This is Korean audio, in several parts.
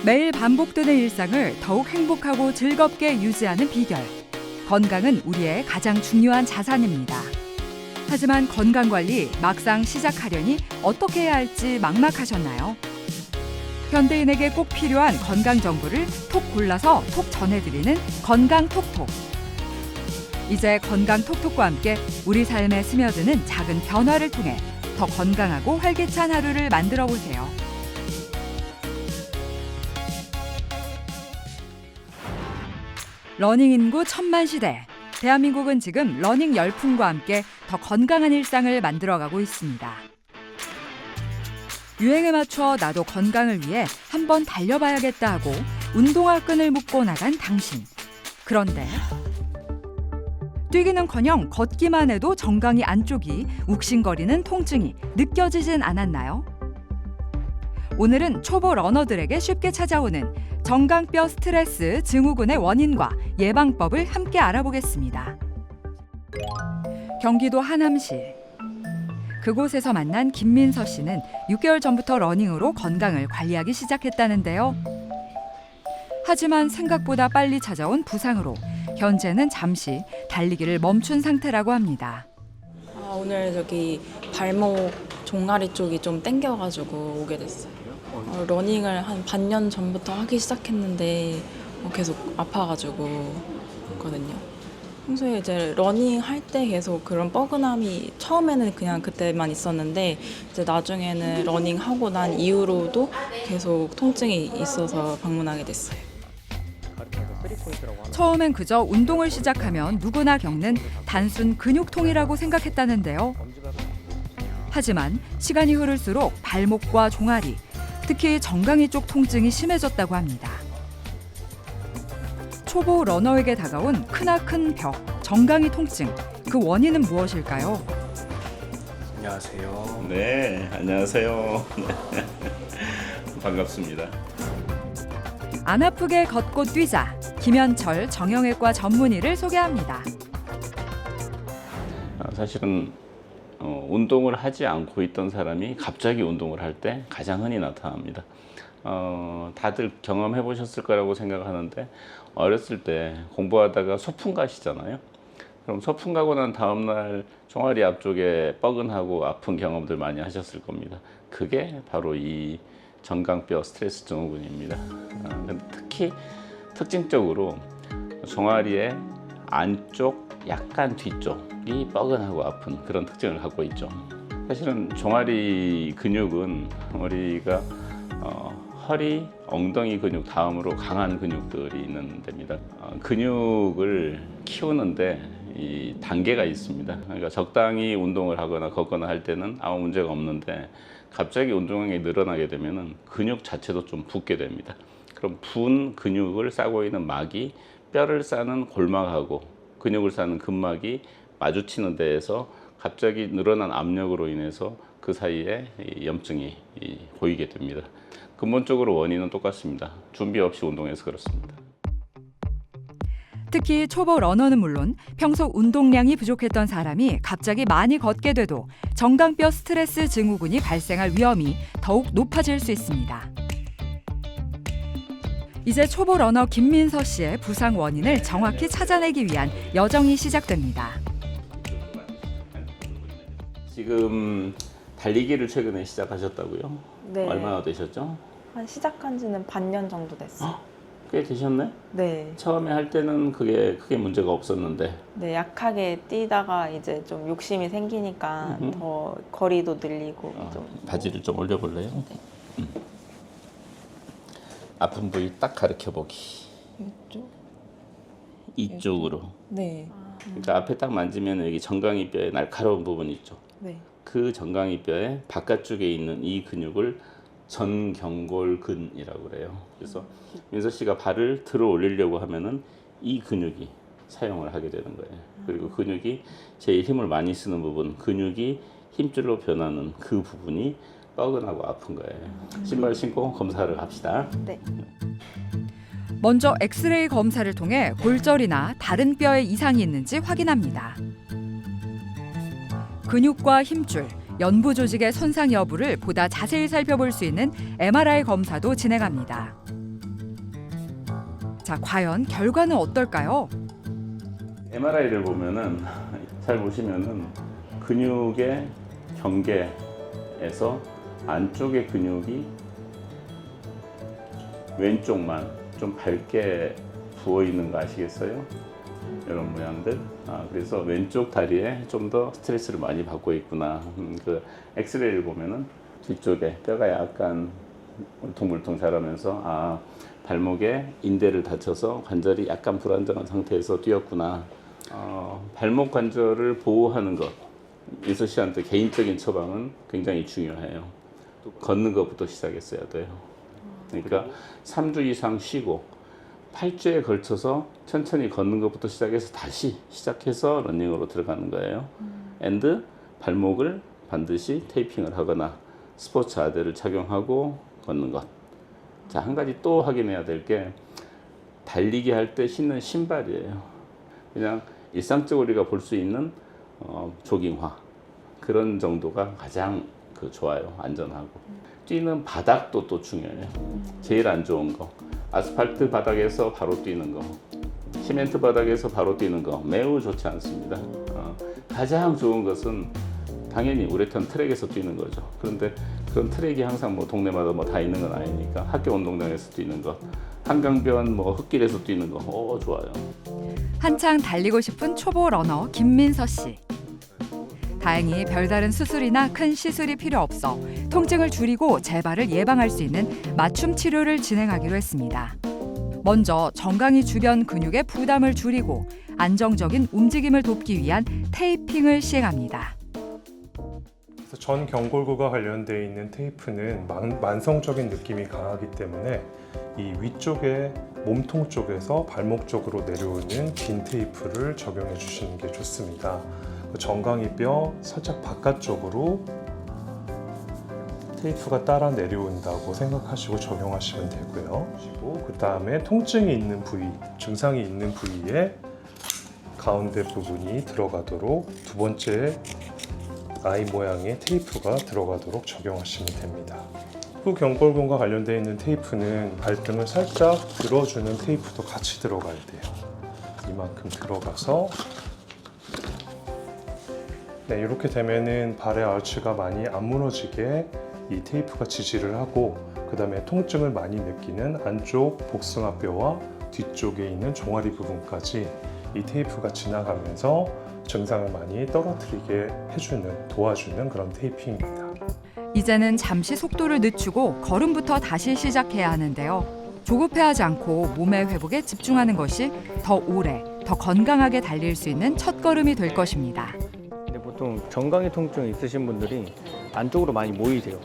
매일 반복되는 일상을 더욱 행복하고 즐겁게 유지하는 비결. 건강은 우리의 가장 중요한 자산입니다. 하지만 건강관리 막상 시작하려니 어떻게 해야 할지 막막하셨나요? 현대인에게 꼭 필요한 건강 정보를 톡 골라서 톡 전해드리는 건강톡톡. 이제 건강톡톡과 함께 우리 삶에 스며드는 작은 변화를 통해 더 건강하고 활기찬 하루를 만들어 보세요. 러닝 인구 1000만 시대. 대한민국은 지금 러닝 열풍과 함께 더 건강한 일상을 만들어가고 있습니다. 유행에 맞춰 나도 건강을 위해 한번 달려봐야겠다 하고 운동화 끈을 묶고 나간 당신. 그런데 뛰기는커녕 걷기만 해도 정강이 안쪽이 욱신거리는 통증이 느껴지진 않았나요? 오늘은 초보 러너들에게 쉽게 찾아오는 정강뼈 스트레스 증후군의 원인과 예방법을 함께 알아보겠습니다. 경기도 하남시. 그곳에서 만난 김민서 씨는 6개월 전부터 러닝으로 건강을 관리하기 시작했다는데요. 하지만 생각보다 빨리 찾아온 부상으로 현재는 잠시 달리기를 멈춘 상태라고 합니다. 오늘 저기 발목 종아리 쪽이 좀 땡겨가지고 오게 됐어요. 러닝을 한 반년 전부터 하기 시작했는데 계속 아파가지고 있거든요. 평소에 이제 러닝 할 때 계속 그런 뻐근함이 처음에는 그냥 그때만 있었는데 이제 나중에는 러닝 하고 난 이후로도 계속 통증이 있어서 방문하게 됐어요. 처음엔 그저 운동을 시작하면 누구나 겪는 단순 근육통이라고 생각했다는데요. 하지만 시간이 흐를수록 발목과 종아리, 특히 정강이 쪽 통증이 심해졌다고 합니다. 초보 러너에게 다가온 크나큰 벽, 정강이 통증. 그 원인은 무엇일까요? 안녕하세요. 네, 안녕하세요. 반갑습니다. 안 아프게 걷고 뛰자. 김현철 정형외과 전문의를 소개합니다. 사실은 운동을 하지 않고 있던 사람이 갑자기 운동을 할 때 가장 흔히 나타납니다. 다들 경험해 보셨을 거라고 생각하는데 어렸을 때 공부하다가 소풍 가시잖아요. 그럼 소풍 가고 난 다음날 종아리 앞쪽에 뻐근하고 아픈 경험들 많이 하셨을 겁니다. 그게 바로 이 정강뼈 스트레스 증후군입니다. 특히 특징적으로 종아리의 안쪽 약간 뒤쪽이 뻐근하고 아픈 그런 특징을 갖고 있죠. 사실은 종아리 근육은 우리가 허리, 엉덩이 근육 다음으로 강한 근육들이 있는 데입니다. 근육을 키우는데 이 단계가 있습니다. 그러니까 적당히 운동을 하거나 걷거나 할 때는 아무 문제가 없는데 갑자기 운동량이 늘어나게 되면 근육 자체도 좀 붓게 됩니다. 그럼 부은 근육을 싸고 있는 막이 뼈를 싸는 골막하고 근육을 싸는 근막이 마주치는 데에서 갑자기 늘어난 압력으로 인해서 그 사이에 염증이 보이게 됩니다. 근본적으로 원인은 똑같습니다. 준비 없이 운동해서 그렇습니다. 특히 초보 러너는 물론 평소 운동량이 부족했던 사람이 갑자기 많이 걷게 돼도 정강뼈 스트레스 증후군이 발생할 위험이 더욱 높아질 수 있습니다. 이제 초보 러너 김민서 씨의 부상 원인을 정확히 찾아내기 위한 여정이 시작됩니다. 지금 달리기를 최근에 시작하셨다고요? 네. 얼마나 되셨죠? 한 시작한 지는 반년 정도 됐어요. 꽤 되셨네? 네. 처음에 할 때는 그게 크게 문제가 없었는데. 네, 약하게 뛰다가 이제 좀 욕심이 생기니까 더 거리도 늘리고 좀. 바지를 좀 올려볼래요? 네. 아픈 부위 딱 가르쳐 보기. 이쪽? 이쪽으로. 네. 그러니까 앞에 딱 만지면 여기 정강이 뼈에 날카로운 부분이 있죠. 네. 그 정강이 뼈의 바깥쪽에 있는 이 근육을 전경골근이라고 그래요. 그래서 민서 씨가 발을 들어 올리려고 하면은 이 근육이 사용을 하게 되는 거예요. 그리고 근육이 제일 힘을 많이 쓰는 부분, 근육이 힘줄로 변하는 그 부분이 뻐근하고 아픈 거예요. 신발 신고 검사를 합시다. 네. 먼저 엑스레이 검사를 통해 골절이나 다른 뼈에 이상이 있는지 확인합니다. 근육과 힘줄, 연부 조직의 손상 여부를 보다 자세히 살펴볼 수 있는 MRI 검사도 진행합니다. 자, 과연 결과는 어떨까요? MRI를 보면은 잘 보시면은 근육의 경계에서 안쪽의 근육이 왼쪽만 좀 밝게 부어 있는 거 아시겠어요? 이런 모양들. 그래서 왼쪽 다리에 좀 더 스트레스를 많이 받고 있구나. 그 엑스레이를 보면은 뒤쪽에 뼈가 약간 울퉁불퉁 자라면서 발목에 인대를 다쳐서 관절이 약간 불안정한 상태에서 뛰었구나. 발목 관절을 보호하는 것, 미소 씨한테 개인적인 처방은 굉장히 중요해요. 걷는 것부터 시작했어야 돼요. 그러니까 3주 이상 쉬고 8주에 걸쳐서 천천히 걷는 것부터 시작해서 다시 시작해서 러닝으로 들어가는 거예요. 앤드 발목을 반드시 테이핑을 하거나 스포츠 아대를 착용하고 걷는 것. 자, 한 가지 또 확인해야 될 게 달리기 할 때 신는 신발이에요. 그냥 일상적으로 우리가 볼 수 있는 조깅화 그런 정도가 가장 좋아요. 안전하고. 뛰는 바닥도 또 중요해요. 제일 안 좋은 거 아스팔트 바닥에서 바로 뛰는 거, 시멘트 바닥에서 바로 뛰는 거 매우 좋지 않습니다. 가장 좋은 것은 당연히 우레탄 트랙에서 뛰는 거죠. 그런데 그런 트랙이 항상 뭐 동네마다 뭐 다 있는 건 아니니까 학교 운동장에서 뛰는 거, 한강변 뭐 흙길에서 뛰는 거, 좋아요. 한창 달리고 싶은 초보 러너 김민서 씨. 다행히 별다른 수술이나 큰 시술이 필요 없어 통증을 줄이고 재발을 예방할 수 있는 맞춤 치료를 진행하기로 했습니다. 먼저 정강이 주변 근육의 부담을 줄이고 안정적인 움직임을 돕기 위한 테이핑을 시행합니다. 전 경골구가 관련되어 있는 테이프는 만성적인 느낌이 강하기 때문에 이 위쪽에 몸통 쪽에서 발목 쪽으로 내려오는 긴 테이프를 적용해 주시는 게 좋습니다. 정강이뼈 살짝 바깥쪽으로 테이프가 따라 내려온다고 생각하시고 적용하시면 되고요. 그리고 그 다음에 통증이 있는 부위, 증상이 있는 부위에 가운데 부분이 들어가도록 두 번째 아이 모양의 테이프가 들어가도록 적용하시면 됩니다. 후경골근과 관련되어 있는 테이프는 발등을 살짝 들어주는 테이프도 같이 들어가야 돼요. 이만큼 들어가서 이렇게 되면은 발의 아우치가 많이 안 무너지게 이 테이프가 지지를 하고, 그 다음에 통증을 많이 느끼는 안쪽 복숭아뼈와 뒤쪽에 있는 종아리 부분까지 이 테이프가 지나가면서 증상을 많이 떨어뜨리게 도와주는 그런 테이핑입니다. 이제는 잠시 속도를 늦추고 걸음부터 다시 시작해야 하는데요. 조급해하지 않고 몸의 회복에 집중하는 것이 더 오래, 더 건강하게 달릴 수 있는 첫걸음이 될 것입니다. 근데 보통 정강이 통증 있으신 분들이 안쪽으로 많이 모이세요.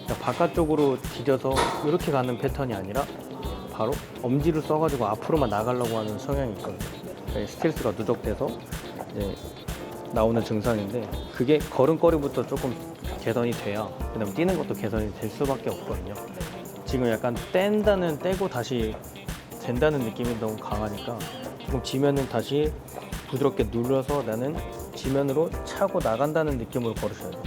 그러니까 바깥쪽으로 디뎌서 이렇게 가는 패턴이 아니라 바로 엄지를 써가지고 앞으로만 나가려고 하는 성향이 있거든요. 그러니까 스트레스가 누적돼서 이제 나오는 증상인데, 그게 걸음걸이부터 조금 개선이 돼야 그다음 뛰는 것도 개선이 될 수밖에 없거든요. 지금 약간 떼고 다시 된다는 느낌이 너무 강하니까 조금 지면은 다시 부드럽게 눌러서 나는 지면으로 차고 나간다는 느낌으로 걸으셔야 돼요.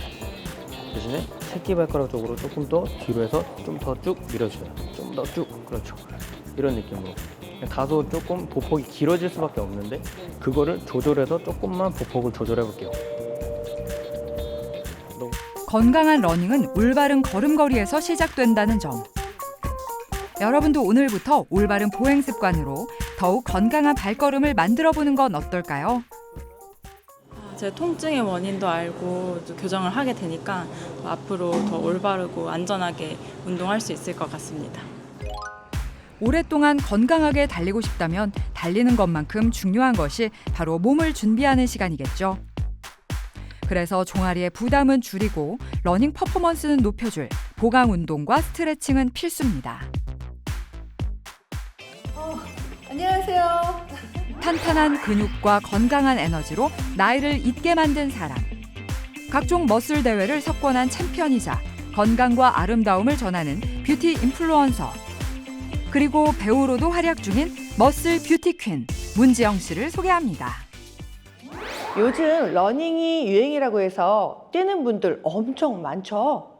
대신에 새끼발가락 쪽으로 조금 더 뒤로 해서 좀 더 쭉 밀어줘요. 좀 더 쭉, 그렇죠. 이런 느낌으로. 다소 조금 보폭이 길어질 수밖에 없는데 그거를 조절해서 조금만 보폭을 조절해 볼게요. 건강한 러닝은 올바른 걸음걸이에서 시작된다는 점. 여러분도 오늘부터 올바른 보행 습관으로 더욱 건강한 발걸음을 만들어보는 건 어떨까요? 제 통증의 원인도 알고 또 교정을 하게 되니까 앞으로 더 올바르고 안전하게 운동할 수 있을 것 같습니다. 오랫동안 건강하게 달리고 싶다면 달리는 것만큼 중요한 것이 바로 몸을 준비하는 시간이겠죠. 그래서 종아리의 부담은 줄이고 러닝 퍼포먼스는 높여줄 보강 운동과 스트레칭은 필수입니다. 안녕하세요. 탄탄한 근육과 건강한 에너지로 나이를 잊게 만든 사람. 각종 머슬 대회를 석권한 챔피언이자 건강과 아름다움을 전하는 뷰티 인플루언서. 그리고 배우로도 활약 중인 머슬 뷰티 퀸 문지영 씨를 소개합니다. 요즘 러닝이 유행이라고 해서 뛰는 분들 엄청 많죠?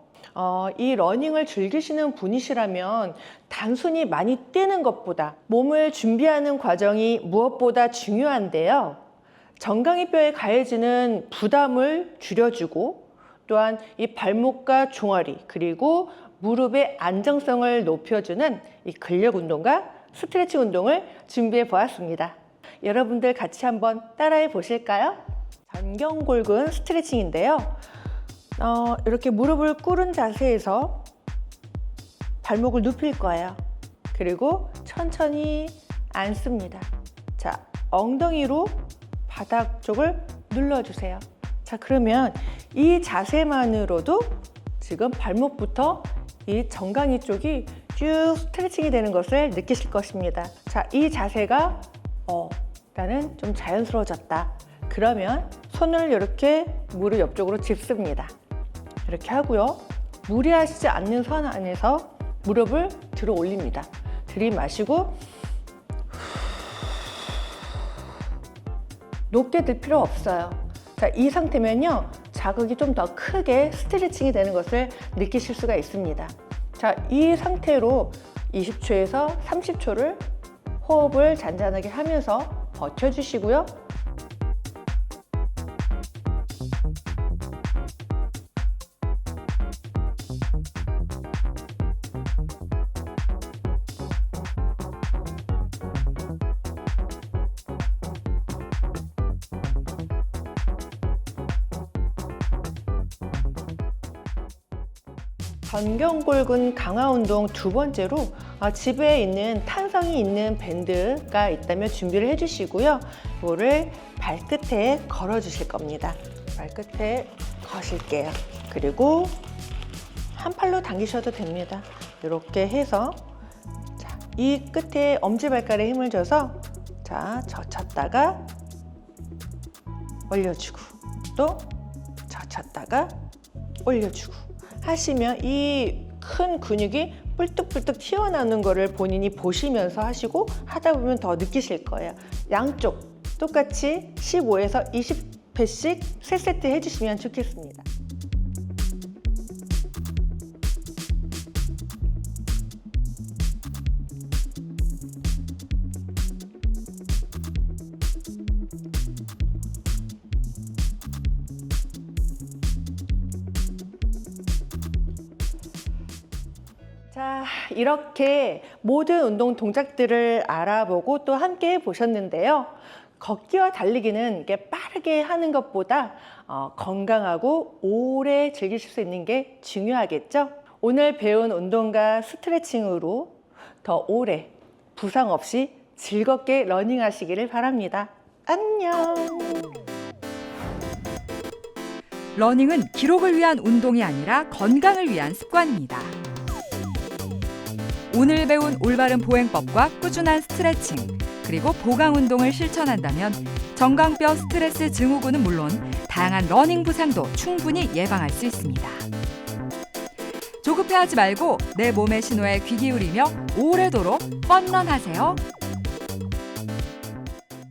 이 러닝을 즐기시는 분이시라면 단순히 많이 뛰는 것보다 몸을 준비하는 과정이 무엇보다 중요한데요. 정강이 뼈에 가해지는 부담을 줄여주고 또한 이 발목과 종아리 그리고 무릎의 안정성을 높여주는 이 근력 운동과 스트레칭 운동을 준비해 보았습니다. 여러분들 같이 한번 따라해 보실까요? 전경골근 스트레칭인데요. 이렇게 무릎을 꿇은 자세에서 발목을 눕힐 거예요. 그리고 천천히 앉습니다. 자, 엉덩이로 바닥 쪽을 눌러주세요. 자, 그러면 이 자세만으로도 지금 발목부터 이 정강이 쪽이 쭉 스트레칭이 되는 것을 느끼실 것입니다. 자, 이 자세가 나는 좀 자연스러워졌다. 그러면 손을 이렇게 무릎 옆쪽으로 짚습니다. 이렇게 하고요. 무리하시지 않는 선 안에서 무릎을 들어 올립니다. 들이마시고 높게 들 필요 없어요. 자, 이 상태면요. 자극이 좀 더 크게 스트레칭이 되는 것을 느끼실 수가 있습니다. 자, 이 상태로 20초에서 30초를 호흡을 잔잔하게 하면서 버텨주시고요. 전경골근 강화 운동 두 번째로 집에 있는 탄성이 있는 밴드가 있다면 준비를 해주시고요. 이거를 발끝에 걸어 주실 겁니다. 발끝에 거실게요. 그리고 한 팔로 당기셔도 됩니다. 이렇게 해서 자, 이 끝에 엄지발가락에 힘을 줘서 자, 젖혔다가 올려주고 또 젖혔다가 올려주고 하시면 이 큰 근육이 뿔뚝뿔뚝 튀어나오는 거를 본인이 보시면서 하시고 하다 보면 더 느끼실 거예요. 양쪽 똑같이 15에서 20회씩 3세트 해주시면 좋겠습니다. 자, 이렇게 모든 운동 동작들을 알아보고 또 함께 보셨는데요. 걷기와 달리기는 이게 빠르게 하는 것보다 건강하고 오래 즐기실 수 있는 게 중요하겠죠? 오늘 배운 운동과 스트레칭으로 더 오래 부상 없이 즐겁게 러닝하시기를 바랍니다. 안녕! 러닝은 기록을 위한 운동이 아니라 건강을 위한 습관입니다. 오늘 배운 올바른 보행법과 꾸준한 스트레칭, 그리고 보강 운동을 실천한다면 정강뼈 스트레스 증후군은 물론 다양한 러닝 부상도 충분히 예방할 수 있습니다. 조급해하지 말고 내 몸의 신호에 귀 기울이며 오래도록 펀런하세요.